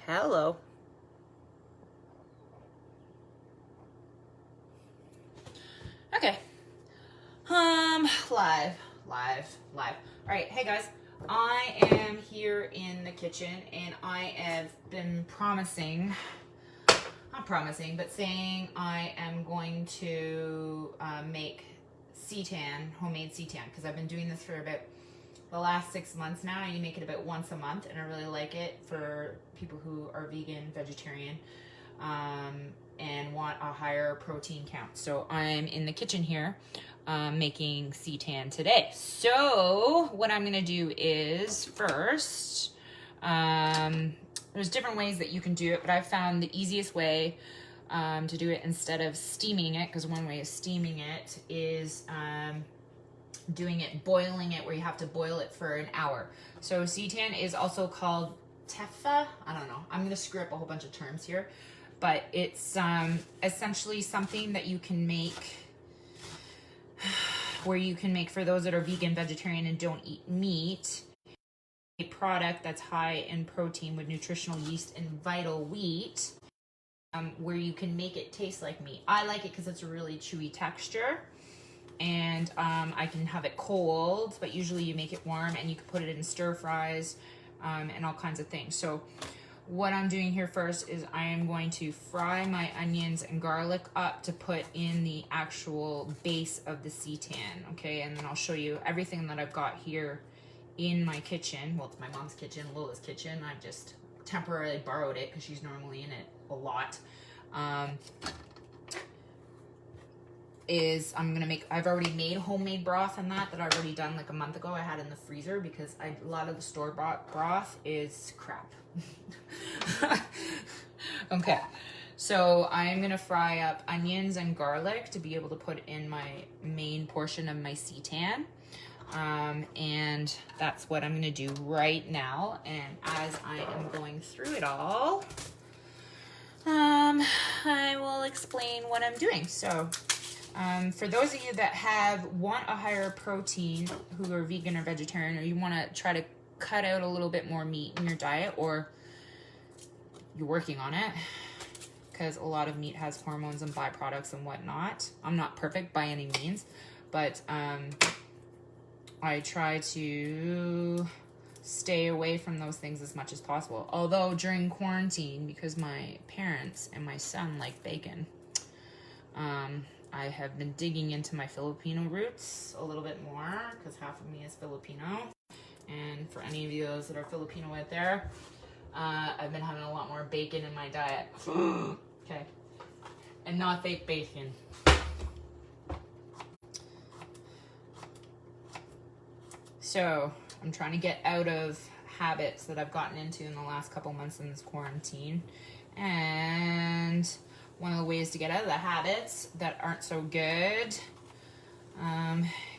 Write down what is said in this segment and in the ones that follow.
Hello. Okay. Live. All right, hey guys. I am here in the kitchen and I have been not saying I am going to make Seitan, homemade Seitan, because I've been doing this for about the last 6 months now. I make it about once a month and I really like it for people who are vegan, vegetarian, and want a higher protein count. So I'm in the kitchen here making Seitan today. So what I'm gonna do is first, there's different ways that you can do it, but I've found the easiest way to do it instead of steaming it, because one way of steaming it is boiling it, where you have to boil it for an hour. So Seitan is also called tefa. I don't know. I'm gonna screw up a whole bunch of terms here, but it's essentially something that you can make, where you can make, for those that are vegan, vegetarian, and don't eat meat, a product that's high in protein with nutritional yeast and vital wheat, where you can make it taste like meat. I like it because it's a really chewy texture, and I can have it cold, but usually you make it warm, and you can put it in stir fries and all kinds of things. So what I'm doing here first is I am going to fry my onions and garlic up to put in the actual base of the Seitan, okay? And then I'll show you everything that I've got here in my kitchen. Well, it's my mom's kitchen, Lola's kitchen. I've just temporarily borrowed it because she's normally in it a lot. I've already made homemade broth and that I've already done like a month ago. I had in the freezer because a lot of the store-bought broth is crap. Okay, so I'm gonna fry up onions and garlic to be able to put in my main portion of my Seitan, and that's what I'm gonna do right now. And as I am going through it all, I will explain what I'm doing. So for those of you that want a higher protein, who are vegan or vegetarian, or you want to try to cut out a little bit more meat in your diet, or you're working on it, because a lot of meat has hormones and byproducts and whatnot. I'm not perfect by any means, but I try to stay away from those things as much as possible. Although during quarantine, because my parents and my son like bacon, I have been digging into my Filipino roots a little bit more, because half of me is Filipino. And for any of you those that are Filipino out there, I've been having a lot more bacon in my diet. Okay. And not fake bacon. So I'm trying to get out of habits that I've gotten into in the last couple months in this quarantine. And one of the ways to get out of the habits that aren't so good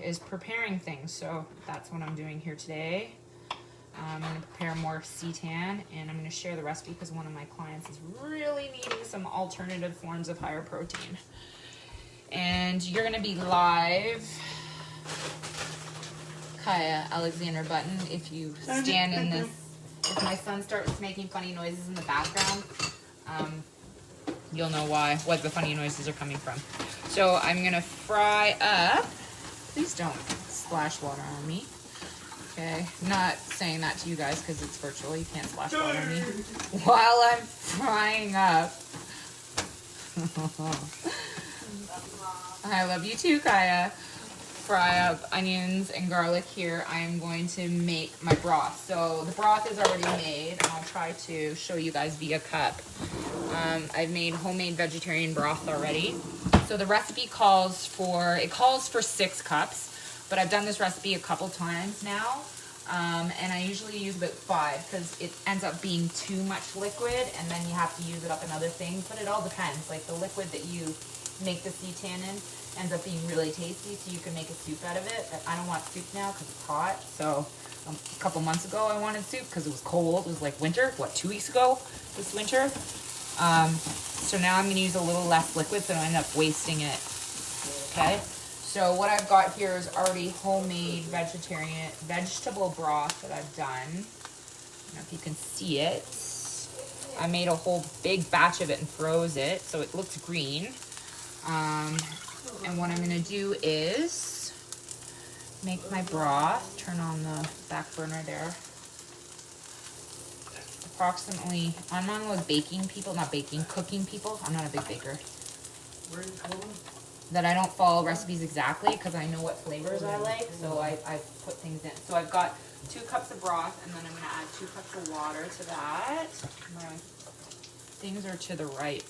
is preparing things. So that's what I'm doing here today. I'm going to prepare more Seitan, and I'm going to share the recipe because one of my clients is really needing some alternative forms of higher protein. And you're going to be live, Kaya Alexander Button, if you stand in this. If my son starts making funny noises in the background, you'll know what the funny noises are coming from. So I'm going to fry up. Please don't splash water on me. Okay, I'm not saying that to you guys because it's virtual. You can't splash water on me while I'm frying up. I love you too, Kaya. Fry up onions and garlic here. I'm going to make my broth. So the broth is already made. I'll try to show you guys via cup. I've made homemade vegetarian broth already. So the recipe calls for 6 cups. But I've done this recipe a couple times now, and I usually use about 5 because it ends up being too much liquid, and then you have to use it up in other things. But it all depends. Like the liquid that you make the Seitan in ends up being really tasty, so you can make a soup out of it. But I don't want soup now because it's hot. So a couple months ago I wanted soup because it was cold. It was like winter. 2 weeks ago this winter. So now I'm going to use a little less liquid so I don't end up wasting it. Okay. So what I've got here is already homemade vegetable broth that I've done. I don't know if you can see it. I made a whole big batch of it and froze it, so it looks green. And what I'm gonna do is make my broth. Turn on the back burner there. Approximately, I'm one of those baking people, not baking, cooking people. I'm not a big baker. Where are you going? That I don't follow recipes exactly because I know what flavors I like, so I put things in. So I've got 2 cups of broth, and then I'm gonna add 2 cups of water to that. My things are to the right.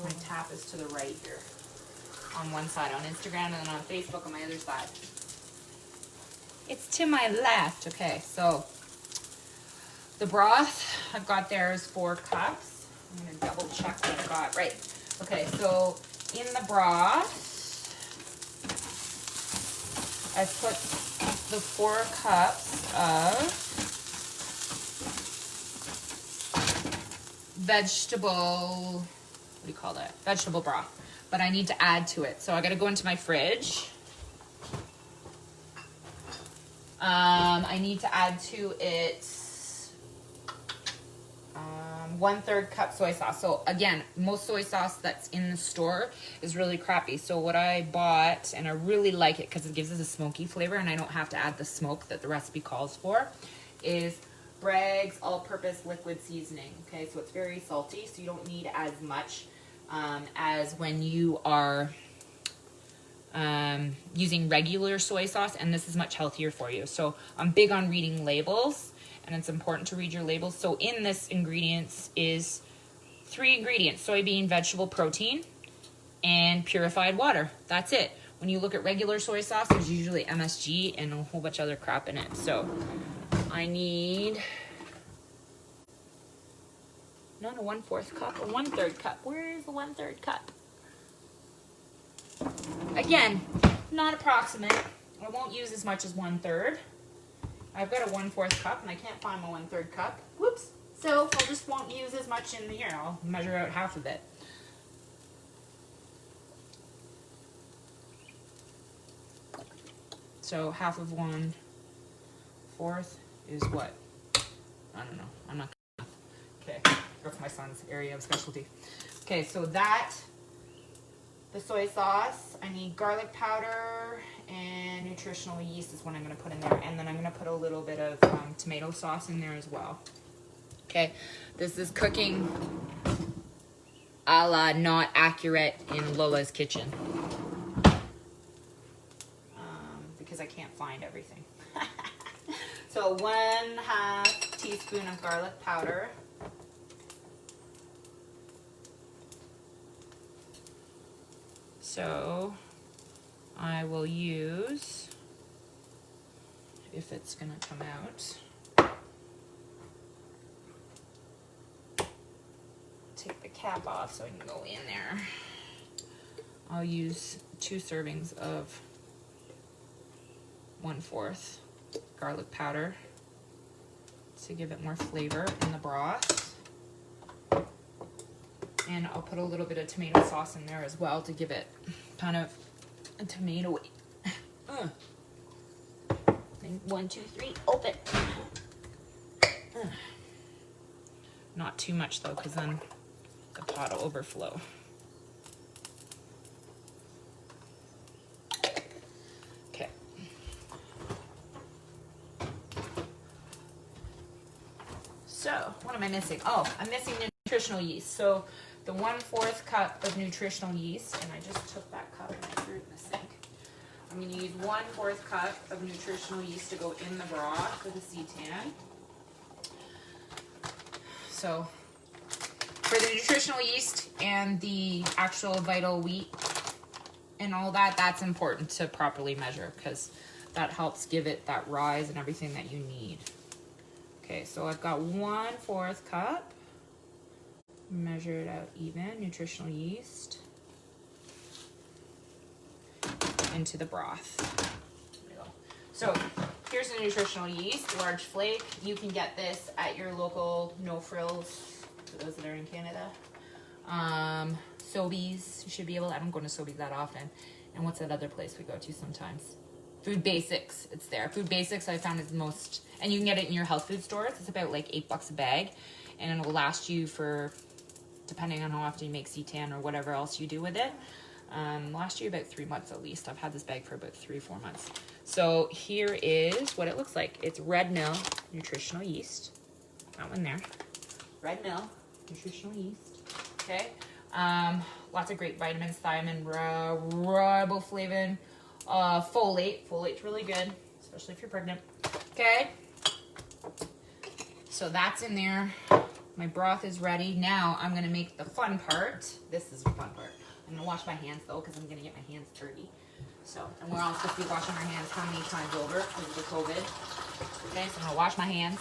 My tap is to the right here. On one side on Instagram, and then on Facebook on my other side. It's to my left. Okay, so the broth I've got there is 4 cups. I'm gonna double check what I've got. Right. Okay, so in the broth, I've put the 4 cups of vegetable, what do you call that? Vegetable broth. But I need to add to it. So I gotta go into my fridge. I need to add to it 1/3 cup soy sauce. So again, most soy sauce that's in the store is really crappy. So what I bought, and I really like it because it gives us a smoky flavor and I don't have to add the smoke that the recipe calls for, is Bragg's all-purpose liquid seasoning. Okay, so it's very salty, so you don't need as much as when you are using regular soy sauce, and this is much healthier for you. So I'm big on reading labels, and it's important to read your labels. So in this ingredients is 3 ingredients: soybean vegetable protein and purified water. That's it. When you look at regular soy sauce, there's usually MSG and a whole bunch of other crap in it. So I need not a 1/4 cup, a 1/3 cup. Where is the 1/3 cup? Again, not approximate. I won't use as much as 1/3. I've got a 1/4 cup and I can't find my 1/3 cup. Whoops. So I just won't use as much in here. I'll measure out half of it. So half of 1/4 is what? I don't know. I'm not. Okay, that's my son's area of specialty. Okay, so that, the soy sauce, I need garlic powder and nutritional yeast is what I'm going to put in there. And then I'm going to put a little bit of tomato sauce in there as well. Okay, this is cooking a la not accurate in Lola's kitchen. Because I can't find everything. So 1/2 teaspoon of garlic powder. So I will use, if it's gonna come out, take the cap off so I can go in there. I'll use 2 servings of 1/4 garlic powder to give it more flavor in the broth. And I'll put a little bit of tomato sauce in there as well to give it kind of a tomato. 1, 2, 3, open. Not too much though, because then the pot will overflow. Okay. So, what am I missing? Oh, I'm missing nutritional yeast. So, the 1/4 cup of nutritional yeast, and I just took that cup and I threw it in the sink. I'm going to use 1/4 cup of nutritional yeast to go in the broth for the seitan. So, for the nutritional yeast and the actual vital wheat and all that, that's important to properly measure because that helps give it that rise and everything that you need. Okay, so I've got 1/4 cup. Measure it out even, nutritional yeast into the broth. There we go. So here's the nutritional yeast, large flake. You can get this at your local No Frills, for those that are in Canada. Sobeys, you should be able to, I don't go to Sobeys that often. And what's that other place we go to sometimes? Food Basics, it's there. Food Basics I found is the most, and you can get it in your health food stores. It's about like $8 a bag. and it'll last you for, depending on how often you make seitan or whatever else you do with it, last you about 3 months at least. I've had this bag for about 3 or 4 months. So here is what it looks like. It's red mill nutritional yeast. That one there. Red mill nutritional yeast. Okay. Lots of great vitamins, thiamine, riboflavin, folate. Folate's really good, especially if you're pregnant. Okay. So that's in there. My broth is ready. Now I'm gonna make the fun part. This is the fun part. I'm gonna wash my hands though, because I'm gonna get my hands dirty. So, and we're all supposed to be washing our hands how many times over because of the COVID. Okay, so I'm gonna wash my hands.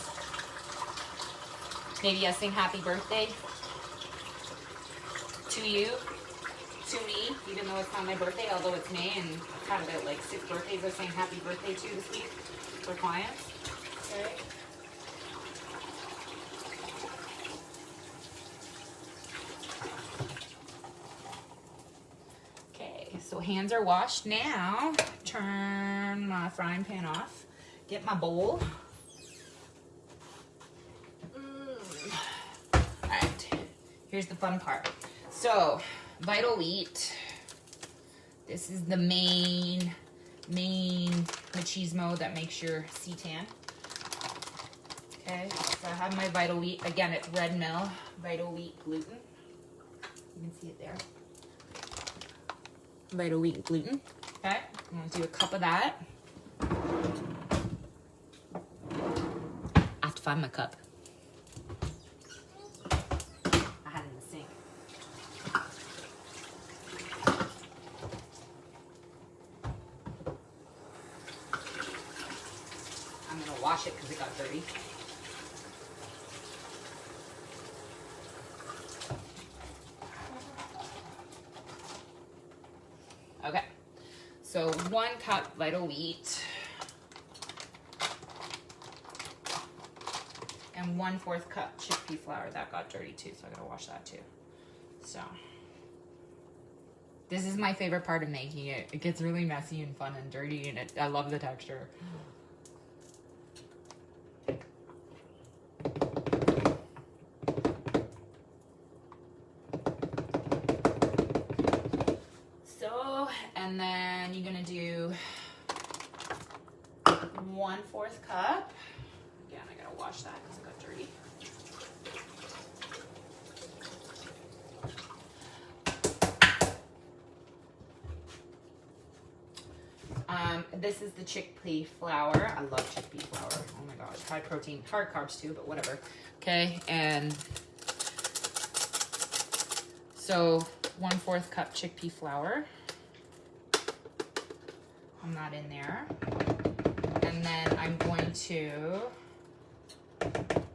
Maybe I sing happy birthday to you, to me, even though it's not my birthday, although it's May, and I've had about like 6 birthdays I'm saying happy birthday to this week for clients. Okay. So hands are washed. Now, turn my frying pan off. Get my bowl. All right, here's the fun part. So, Vital Wheat. This is the main machismo that makes your seitan. Okay, so I have my Vital Wheat. Again, it's red mill Vital Wheat Gluten. You can see it there. Vital Wheat Gluten. Okay, I'm gonna do a cup of that. I have to find my cup. I had it in the sink. I'm gonna wash it because it got dirty. Okay, so 1 cup Vital Wheat and 1/4 cup chickpea flour. That got dirty too, so I gotta wash that too. So this is my favorite part of making it. It gets really messy and fun and dirty, and I love the texture. And then you're gonna do 1/4 cup. Again, I gotta wash that because it got dirty. This is the chickpea flour. I love chickpea flour. Oh my gosh, high protein, hard carbs too, but whatever. Okay, and so 1/4 cup chickpea flour. I'm not in there. And then I'm going to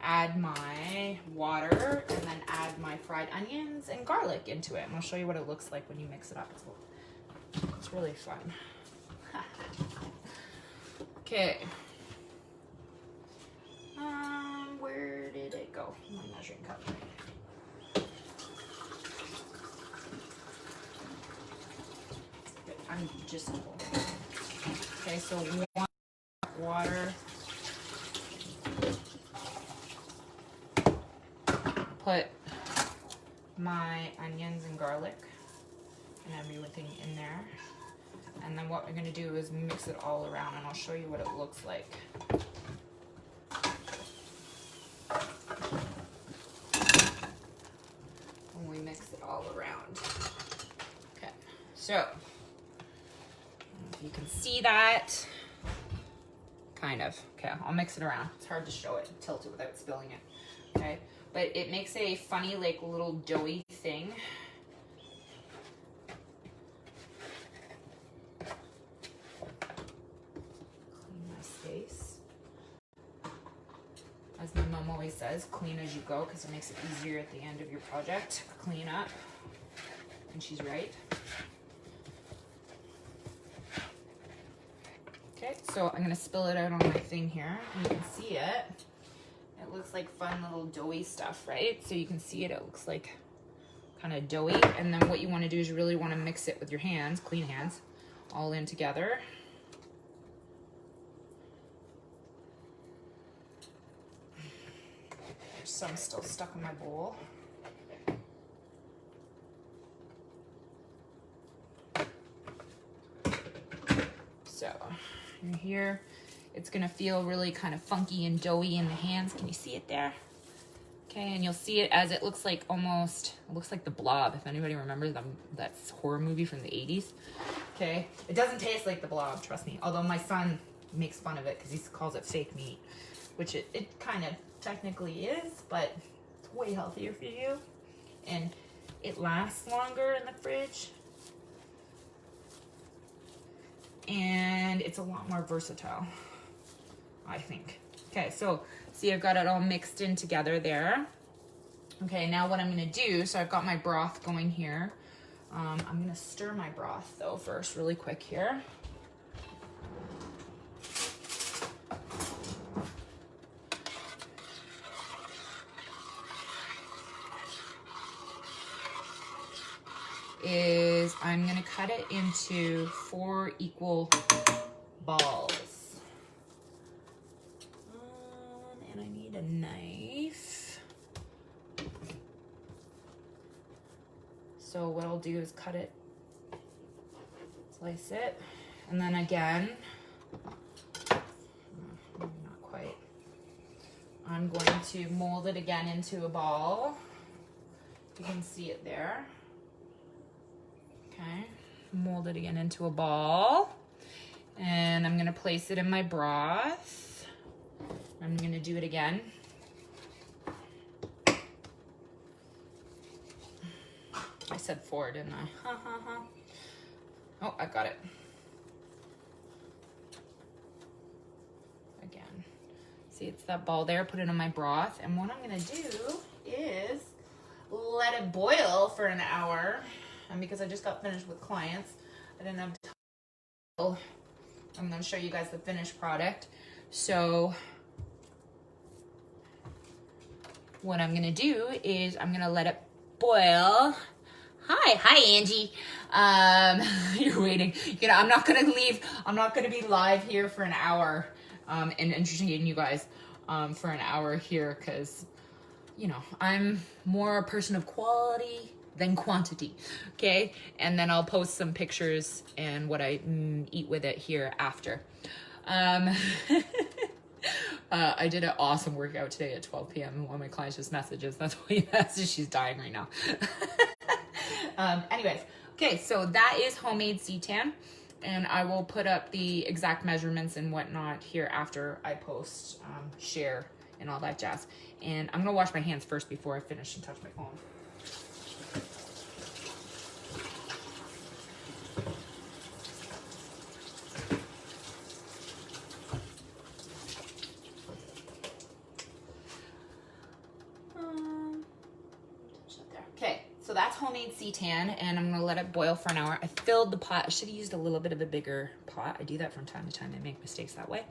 add my water and then add my fried onions and garlic into it. And I'll show you what it looks like when you mix it up. It's really fun. Okay. Where did it go? My measuring cup. I'm just full. Okay, so 1 cup water. Put my onions and garlic and everything in there. And then what we're gonna do is mix it all around, and I'll show you what it looks like. When we mix it all around. Okay, so you can see that, kind of. Okay, I'll mix it around. It's hard to show it, tilt it without spilling it. Okay, but it makes a funny, like, little doughy thing. Clean my space. As my mom always says, clean as you go, because it makes it easier at the end of your project. Clean up. And she's right. Okay, so I'm gonna spill it out on my thing here. You can see it. It looks like fun little doughy stuff, right? So you can see it, it looks like kind of doughy. And then what you wanna do is you really wanna mix it with your hands, clean hands, all in together. There's some still stuck in my bowl. So here, it's gonna feel really kind of funky and doughy in the hands. Can you see it there? Okay, and you'll see it as it looks like almost, it looks like The Blob, if anybody remembers that horror movie from the 80s. Okay, it doesn't taste like The Blob, trust me. Although my son makes fun of it because he calls it fake meat, which it kind of technically is, but it's way healthier for you. And it lasts longer in the fridge. And it's a lot more versatile, I think. Okay, so see, I've got it all mixed in together there. Okay, now what I'm gonna do, so I've got my broth going here. I'm gonna stir my broth though first, really quick here. I'm gonna cut it into 4 equal balls. And I need a knife. So what I'll do is cut it, slice it, and then again, not quite. I'm going to mold it again into a ball. You can see it there. Okay, mold it again into a ball. And I'm gonna place it in my broth. I'm gonna do it again. I said 4, didn't I? Oh, I got it. Again. See, it's that ball there. Put it in my broth. And what I'm gonna do is let it boil for an hour. And because I just got finished with clients, I didn't have time. I'm going to show you guys the finished product. So what I'm going to do is I'm going to let it boil. Hi, Angie. You're waiting. You know, I'm not going to leave. I'm not going to be live here for an hour and entertaining you guys for an hour here because, you know, I'm more a person of quality than quantity, okay? And then I'll post some pictures and what I eat with it here after. I did an awesome workout today at 12 p.m. and one of my clients just messages. That's why he messages. She's dying right now. Anyways, okay, so that is homemade seitan, and I will put up the exact measurements and whatnot here after I post, share, and all that jazz. And I'm gonna wash my hands first before I finish and touch my phone. Okay, so that's homemade seitan, and I'm gonna let it boil for an hour. I filled the pot. I should have used a little bit of a bigger pot. I do that from time to time. I make mistakes that way.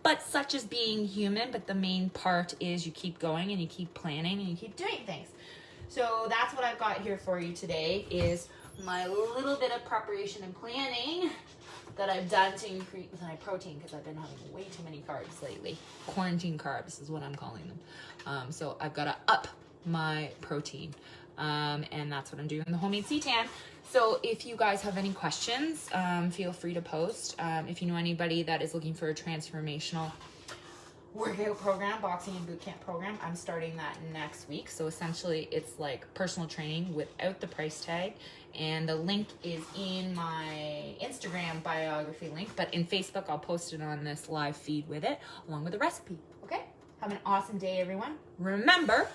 But such is being human, but the main part is you keep going and you keep planning and you keep doing things. So that's what I've got here for you today is my little bit of preparation and planning that I've done to increase my protein because I've been having way too many carbs lately. Quarantine carbs is what I'm calling them. So I've got to up my protein. And that's what I'm doing in the homemade seitan. So if you guys have any questions, feel free to post. If you know anybody that is looking for a transformational workout program, boxing and boot camp program, I'm starting that next week. So essentially it's like personal training without the price tag. And the link is in my Instagram biography link, but in Facebook, I'll post it on this live feed with it, along with the recipe. Okay? Have an awesome day, everyone. Remember,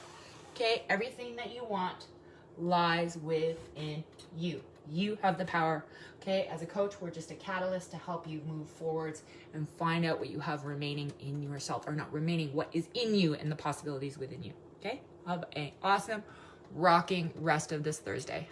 okay, everything that you want lies within you. You have the power, okay? As a coach, we're just a catalyst to help you move forwards and find out what you have remaining in yourself, or not remaining, what is in you and the possibilities within you, okay? Have an awesome, rocking rest of this Thursday.